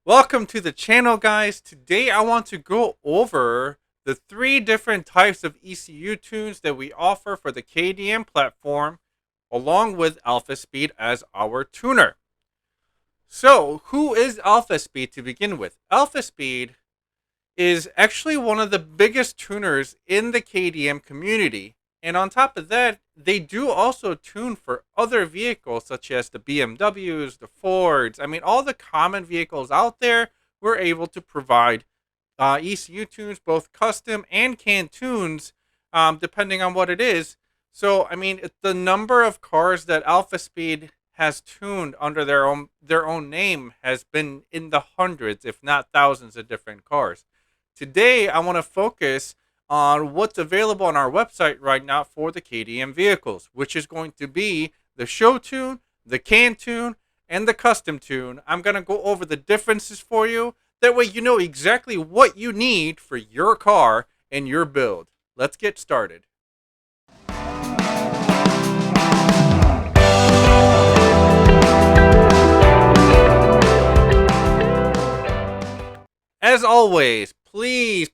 Welcome to the channel, guys. Today I want to go over the three different types of ECU tunes that we offer for the KDM platform, along with Alphaspeed as our tuner. So, who is Alphaspeed to begin with? Alphaspeed is actually one of the biggest tuners in the KDM community. And on top of that, they do also tune for other vehicles such as the BMWs, the Fords. I mean, all the common vehicles out there, we're able to provide ECU tunes, both custom and canned tunes, depending on what it is. So, I mean, the number of cars that Alphaspeed has tuned under their own name has been in the hundreds, if not thousands, of different cars. Today, I want to focus on what's available on our website right now for the KDM vehicles, which is going to be the show tune, the can tune, and the custom tune. I'm going to go over the differences for you. That way you know exactly what you need for your car and your build. Let's get started. As always, please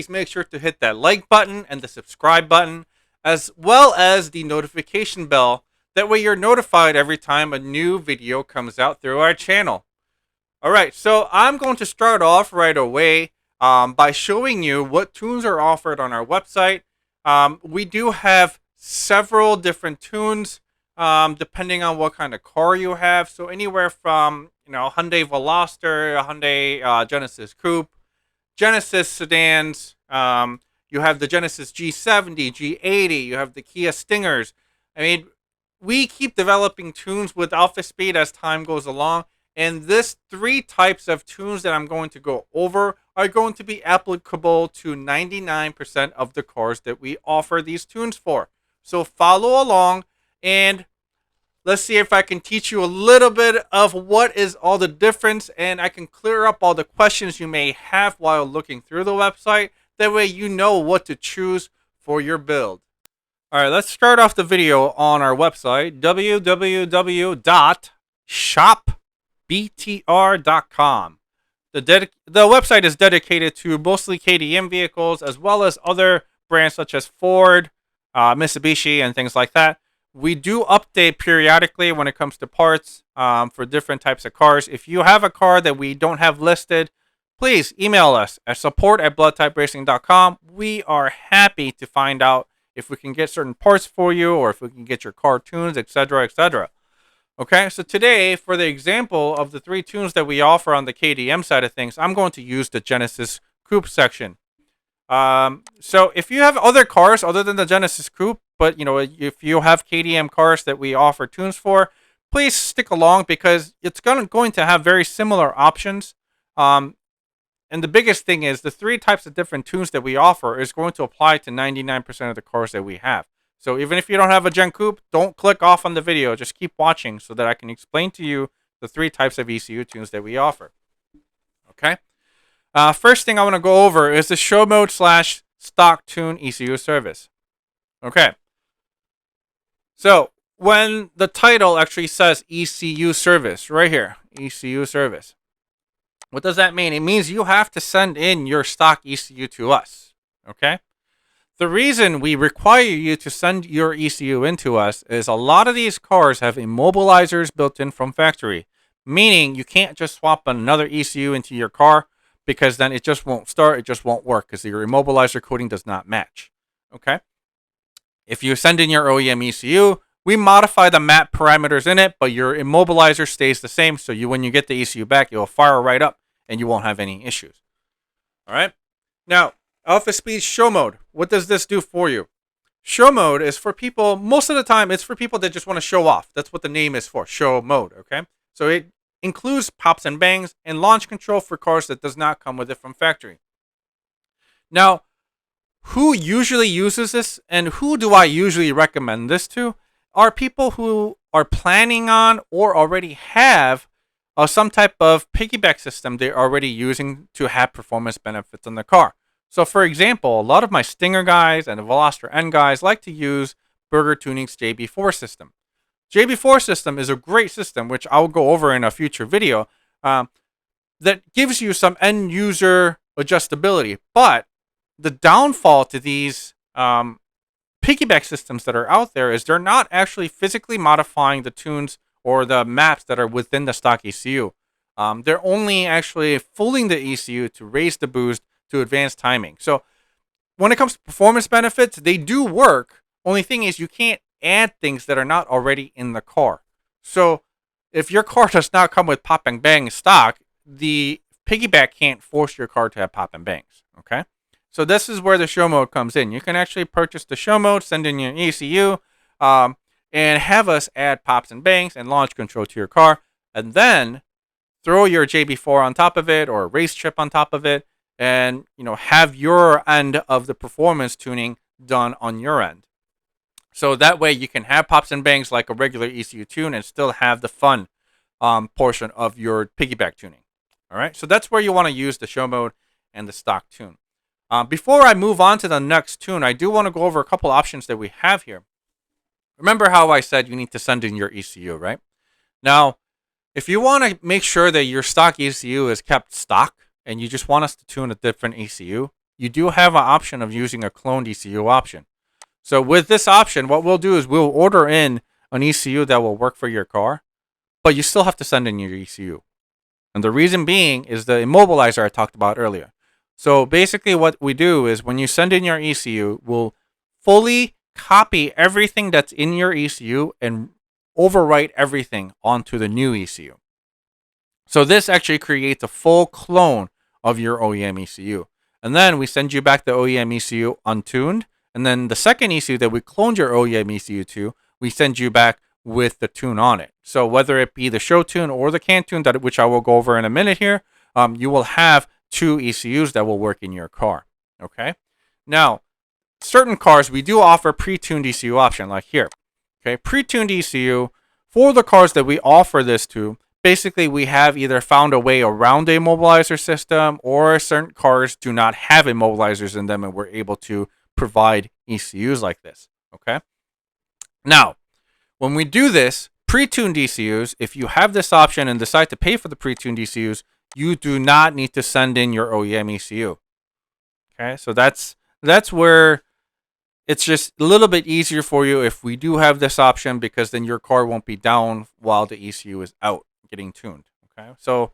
make sure to hit that like button and the subscribe button, as well as the notification bell. That way you're notified every time a new video comes out through our channel. Alright, so I'm going to start off right away by showing you what tunes are offered on our website. We do have several different tunes depending on what kind of car you have. So anywhere from Hyundai Veloster, Hyundai Genesis Coupe, Genesis sedans. You have the Genesis G70, G80. You have the Kia Stingers. I mean, we keep developing tunes with Alphaspeed as time goes along. And this three types of tunes that I'm going to go over are going to be applicable to 99% of the cars that we offer these tunes for. So follow along and let's see if I can teach you a little bit of what is all the difference, and I can clear up all the questions you may have while looking through the website. That way you know what to choose for your build. Alright, let's start off the video on our website, www.shopbtr.com. The website is dedicated to mostly KDM vehicles, as well as other brands such as Ford, Mitsubishi, and things like that. We do update periodically when it comes to parts for different types of cars. If you have a car that we don't have listed, please email us at support@bloodtyperacing.com. We are happy to find out if we can get certain parts for you or if we can get your car tunes, etc., etc. Okay, so today, for the example of the three tunes that we offer on the KDM side of things, I'm going to use the Genesis Coupe section. So if you have other cars other than the Genesis Coupe, but if you have KDM cars that we offer tunes for, please stick along because it's going to have very similar options. And the biggest thing is the three types of different tunes that we offer is going to apply to 99% of the cars that we have. So even if you don't have a Gen Coupe, don't click off on the video. Just keep watching so that I can explain to you the three types of ECU tunes that we offer. Okay. First thing I want to go over is the show mode / stock tune ECU service. Okay. So when the title actually says ECU service right here, ECU service, what does that mean? It means you have to send in your stock ECU to us. Okay. The reason we require you to send your ECU into us is a lot of these cars have immobilizers built in from factory, meaning you can't just swap another ECU into your car because then it just won't start, it just won't work because your immobilizer coding does not match. Okay? If you send in your OEM ECU, we modify the map parameters in it, but your immobilizer stays the same, so when you get the ECU back, it will fire right up and you won't have any issues. All right? Now, Alphaspeed show mode. What does this do for you? Show mode is for people, most of the time, it's for people that just want to show off. That's what the name is for, show mode, okay? So it includes pops and bangs and launch control for cars that does not come with it from factory. Now, who usually uses this and who do I usually recommend this to are people who are planning on or already have some type of piggyback system they're already using to have performance benefits on the car. So for example, a lot of my Stinger guys and the Veloster N guys like to use Burger Tuning's JB4 system. JB4 system is a great system, which I'll go over in a future video. that gives you some end user adjustability. But the downfall to these piggyback systems that are out there is they're not actually physically modifying the tunes or the maps that are within the stock ECU. They're only actually fooling the ECU to raise the boost to advance timing. So when it comes to performance benefits, they do work. Only thing is you can't add things that are not already in the car. So if your car does not come with pop and bang stock, the piggyback can't force your car to have pop and bangs. Okay. So this is where the show mode comes in. You can actually purchase the show mode, send in your ECU, and have us add pops and bangs and launch control to your car, and then throw your JB4 on top of it or a race chip on top of it, and have your end of the performance tuning done on your end. So that way you can have pops and bangs like a regular ECU tune and still have the fun portion of your piggyback tuning. All right, so that's where you want to use the show mode and the stock tune. Before I move on to the next tune, I do want to go over a couple options that we have here. Remember how I said you need to send in your ECU, right? Now, if you want to make sure that your stock ECU is kept stock and you just want us to tune a different ECU, you do have an option of using a cloned ECU option. So with this option, what we'll do is we'll order in an ECU that will work for your car, but you still have to send in your ECU. And the reason being is the immobilizer I talked about earlier. So basically what we do is when you send in your ECU, we'll fully copy everything that's in your ECU and overwrite everything onto the new ECU. So this actually creates a full clone of your OEM ECU. And then we send you back the OEM ECU untuned. And then the second ECU that we cloned your OEM ECU to, we send you back with the tune on it. So whether it be the show tune or the can tune, which I will go over in a minute here, you will have two ECUs that will work in your car. Okay. Now, certain cars we do offer pre-tuned ECU option, like here. Okay, pre-tuned ECU for the cars that we offer this to. Basically, we have either found a way around a immobilizer system, or certain cars do not have immobilizers in them, and we're able to provide ECUs like this. Okay. Now, when we do this pre-tuned ECUs, if you have this option and decide to pay for the pre-tuned ECUs, you do not need to send in your OEM ECU. Okay, so that's where it's just a little bit easier for you if we do have this option, because then your car won't be down while the ECU is out getting tuned. Okay, so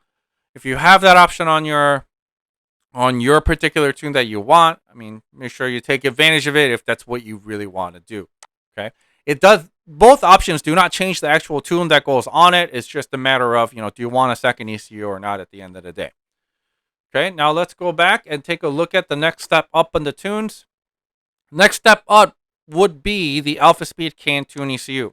if you have that option on your particular tune that you want, I mean, make sure you take advantage of it if that's what you really want to do. Okay, both options do not change the actual tune that goes on it. It's just a matter of, do you want a second ECU or not at the end of the day. Okay, now let's go back and take a look at the next step up in the tunes. Next step up would be the Alphaspeed Can Tune ECU.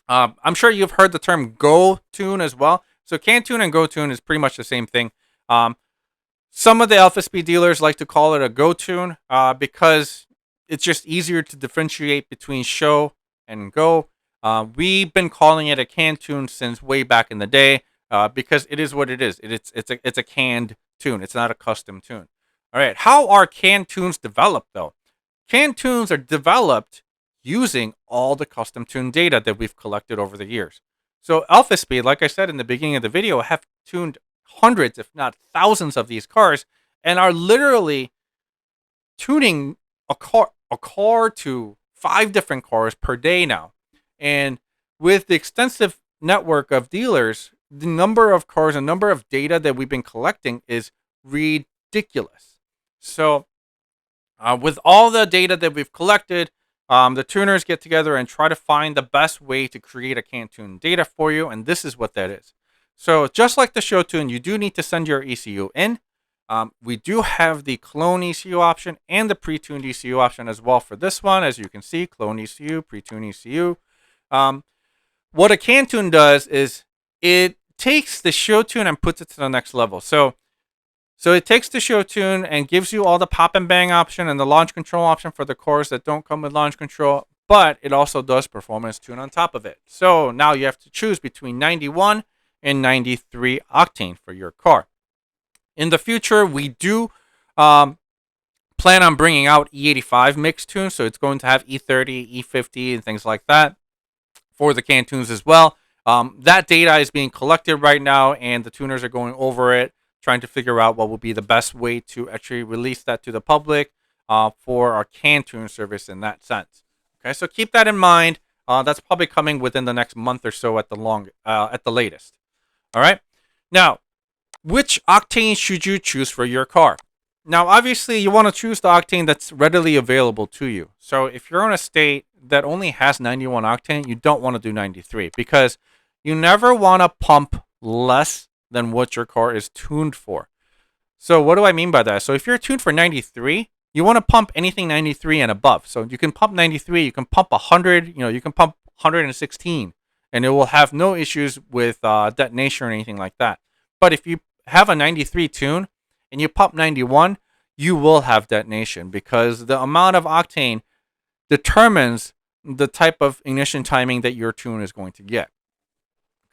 I'm sure you've heard the term Go Tune as well. So Can Tune and Go Tune is pretty much the same thing. Some of the Alphaspeed dealers like to call it a Go Tune because it's just easier to differentiate between show and go. We've been calling it a Can Tune since way back in the day because it is what it is. It's a canned tune. It's not a custom tune. All right. How are Can Tunes developed though? Can Tunes are developed using all the custom tune data that we've collected over the years. So Alphaspeed, like I said in the beginning of the video, have tuned hundreds, if not thousands of these cars, and are literally tuning a car to 5 different cars per day now. And with the extensive network of dealers, the number of cars and number of data that we've been collecting is ridiculous. So with all the data that we've collected, the tuners get together and try to find the best way to create a can tune data for you, and this is what that is. So just like the show tune, you do need to send your ECU in. We do have the clone ECU option and the pre-tuned ECU option as well for this one. As you can see, clone ECU, pre-tuned ECU. What a can tune does is it takes the show tune and puts it to the next level. So it takes the show tune and gives you all the pop and bang option and the launch control option for the cores that don't come with launch control, but it also does performance tune on top of it. So now you have to choose between 91 and 93 octane for your car. In the future, we do plan on bringing out E85 mix tunes, so it's going to have E30, E50, and things like that for the can tunes as well. That data is being collected right now, and the tuners are going over it trying to figure out what will be the best way to actually release that to the public for our can tune service in that sense. Okay, so keep that in mind. That's probably coming within the next month or so at the latest. All right. Now, which octane should you choose for your car? Now, obviously, you want to choose the octane that's readily available to you. So if you're in a state that only has 91 octane, you don't want to do 93 because you never want to pump less than what your car is tuned for. So what do I mean by that? So if you're tuned for 93, you want to pump anything 93 and above. So you can pump 93, you can pump 100, you can pump 116, and it will have no issues with detonation or anything like that. But if you have a 93 tune and you pump 91, you will have detonation because the amount of octane determines the type of ignition timing that your tune is going to get.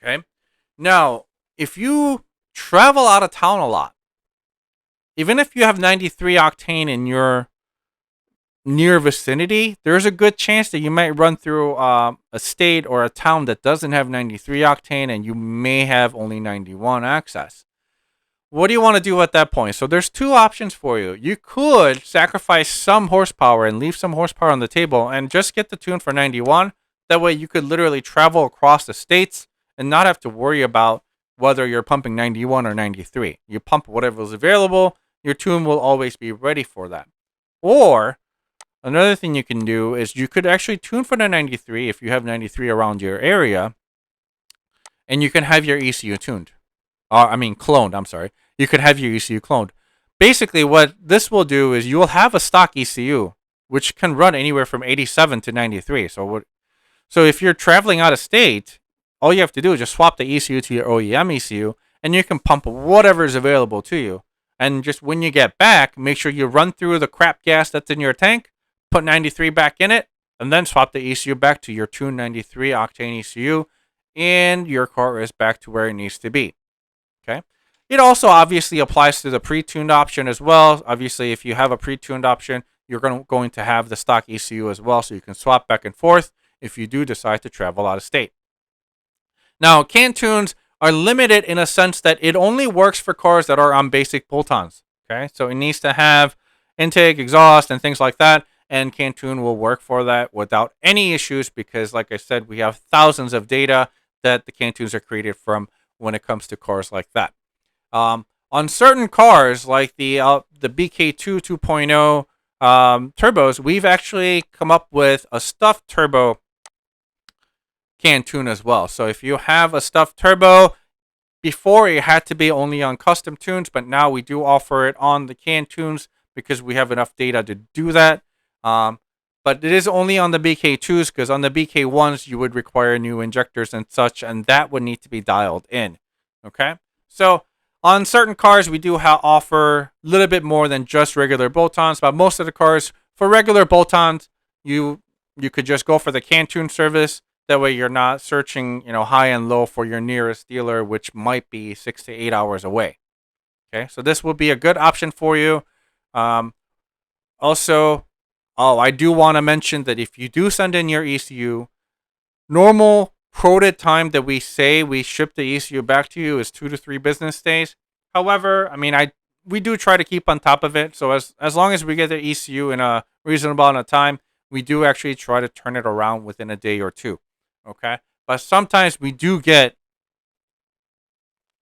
Okay. Now, if you travel out of town a lot, even if you have 93 octane in your near vicinity, there's a good chance that you might run through a state or a town that doesn't have 93 octane and you may have only 91 access. What do you want to do at that point? So there's two options for you. You could sacrifice some horsepower and leave some horsepower on the table and just get the tune for 91. That way you could literally travel across the states and not have to worry about whether you're pumping 91 or 93. You pump whatever is available. Your tune will always be ready for that. Or another thing you can do is you could actually tune for the 93 if you have 93 around your area, and you can have your ECU tuned. Cloned, I'm sorry. You could have your ECU cloned. Basically, what this will do is you will have a stock ECU, which can run anywhere from 87 to 93. So if you're traveling out of state, all you have to do is just swap the ECU to your OEM ECU, and you can pump whatever is available to you. And just when you get back, make sure you run through the crap gas that's in your tank, put 93 back in it, and then swap the ECU back to your tuned 93 octane ECU, and your car is back to where it needs to be. Okay. It also obviously applies to the pre-tuned option as well. Obviously, if you have a pre-tuned option, you're going to have the stock ECU as well, so you can swap back and forth if you do decide to travel out of state. Now, can tunes are limited in a sense that it only works for cars that are on basic bolt-ons. Okay, so it needs to have intake, exhaust, and things like that, and can tune will work for that without any issues because, like I said, we have thousands of data that the can tunes are created from when it comes to cars like that. On certain cars, like the BK2 2.0 turbos, we've actually come up with a stuffed turbo can tune as well. So if you have a stuffed turbo, before it had to be only on custom tunes, but now we do offer it on the can tunes because we have enough data to do that. But it is only on the BK2s because on the BK1s you would require new injectors and such, and that would need to be dialed in. Okay, so on certain cars we do offer a little bit more than just regular bolt-ons, but most of the cars for regular bolt-ons you could just go for the can tune service. That way you're not searching, high and low for your nearest dealer, which might be 6 to 8 hours away. Okay, so this will be a good option for you. Also, I do want to mention that if you do send in your ECU, normal quoted time that we say we ship the ECU back to you is 2 to 3 business days. However, we do try to keep on top of it. So as long as we get the ECU in a reasonable amount of time, we do actually try to turn it around within a day or two. Okay, but sometimes we do get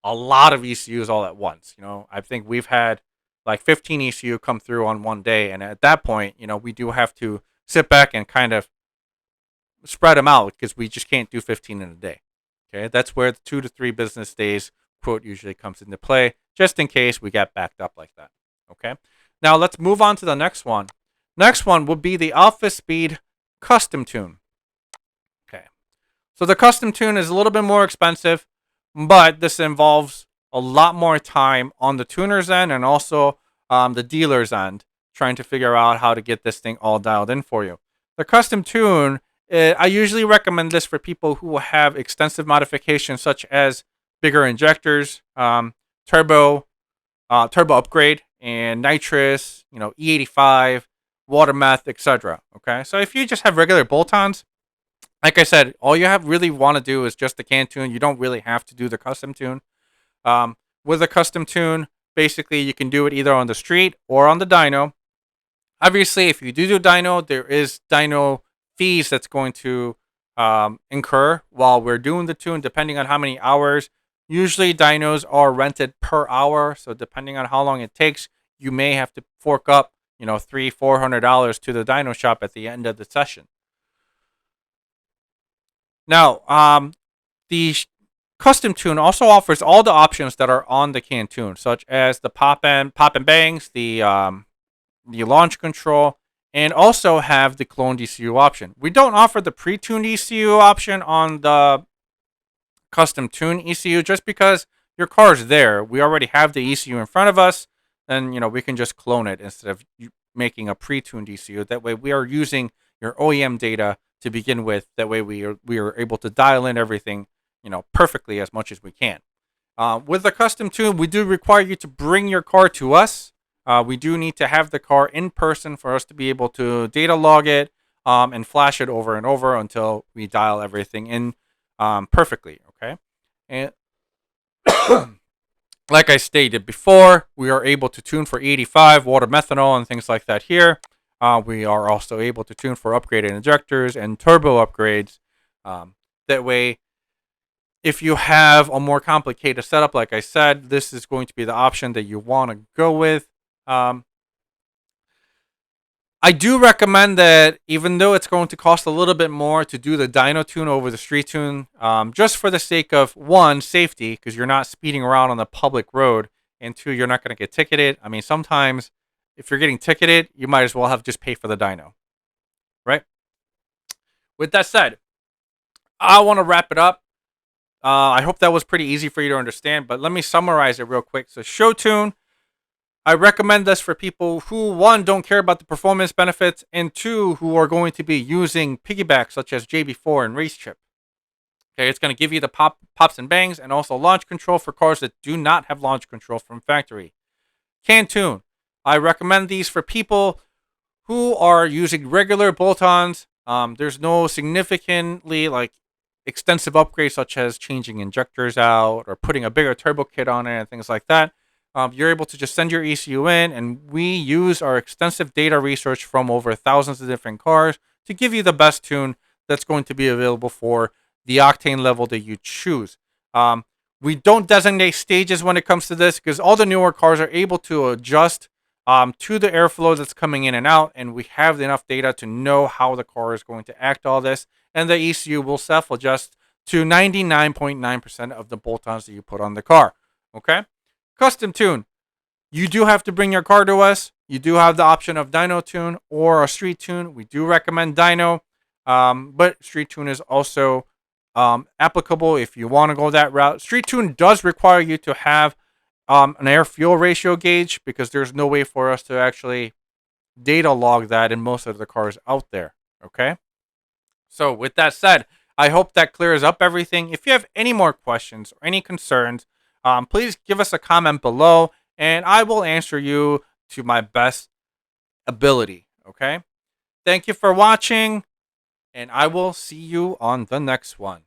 a lot of ECUs all at once. I think we've had like 15 ECU come through on one day, and at that point, we do have to sit back and kind of spread them out because we just can't do 15 in a day. Okay, that's where the 2 to 3 business days quote usually comes into play, just in case we get backed up like that. Okay, now let's move on to the next one. Next one will be the Alphaspeed Custom Tune. So the custom tune is a little bit more expensive, but this involves a lot more time on the tuner's end and also the dealer's end, trying to figure out how to get this thing all dialed in for you. The custom tune, I usually recommend this for people who have extensive modifications such as bigger injectors, turbo upgrade, and nitrous, E85, water meth, etc. Okay, so if you just have regular bolt-ons, like I said, all you really want to do is just the can tune. You don't really have to do the custom tune. With a custom tune, Basically, you can do it either on the street or on the dyno. Obviously, if you do dyno, there is dyno fees that's going to incur while we're doing the tune, depending on how many hours. Usually, dynos are rented per hour, so depending on how long it takes, you may have to fork up, $300-400 to the dyno shop at the end of the session. Now, the custom tune also offers all the options that are on the can tune, such as the pop and bangs, the launch control, and also have the cloned ECU option. We don't offer the pre-tuned ECU option on the custom tune ECU just because your car's there. We already have the ECU in front of us, and we can just clone it instead of making a pre-tuned ECU. That way, we are using your OEM data to begin with. That way, we are able to dial in everything perfectly as much as we can. With the custom tune, we do require you to bring your car to us. We do need to have the car in person for us to be able to data log it and flash it over and over until we dial everything in perfectly. Okay, and like I stated before, we are able to tune for 85 water methanol and things like that here. We are also able to tune for upgraded injectors and turbo upgrades. That way, if you have a more complicated setup, like I said, this is going to be the option that you want to go with. I do recommend that, even though it's going to cost a little bit more to do the dyno tune over the street tune, just for the sake of, one, safety, because you're not speeding around on the public road, and two, you're not going to get ticketed. I mean, sometimes if you're getting ticketed, you might as well have just paid for the dyno, right? With that said, I want to wrap it up. I hope that was pretty easy for you to understand, but let me summarize it real quick. So, show tune, I recommend this for people who, one, don't care about the performance benefits, and two, who are going to be using piggybacks such as JB4 and Race Chip. Okay, it's going to give you the pops and bangs, and also launch control for cars that do not have launch control from factory. Can tune, I recommend these for people who are using regular bolt-ons. There's no significantly extensive upgrades such as changing injectors out or putting a bigger turbo kit on it and things like that. You're able to just send your ECU in, and we use our extensive data research from over thousands of different cars to give you the best tune that's going to be available for the octane level that you choose. We don't designate stages when it comes to this because all the newer cars are able to adjust to the airflow that's coming in and out, and we have enough data to know how the car is going to act all this, and the ECU will self-adjust to 99.9% of the bolt-ons that you put on the car. Okay? Custom tune, you do have to bring your car to us. You do have the option of dyno tune or a street tune. We do recommend dyno, but street tune is also applicable if you want to go that route. Street tune does require you to have an air fuel ratio gauge because there's no way for us to actually data log that in most of the cars out there. Okay, so with that said, I hope that clears up everything. If you have any more questions or any concerns, please give us a comment below, and I will answer you to my best ability. Okay, thank you for watching, and I will see you on the next one.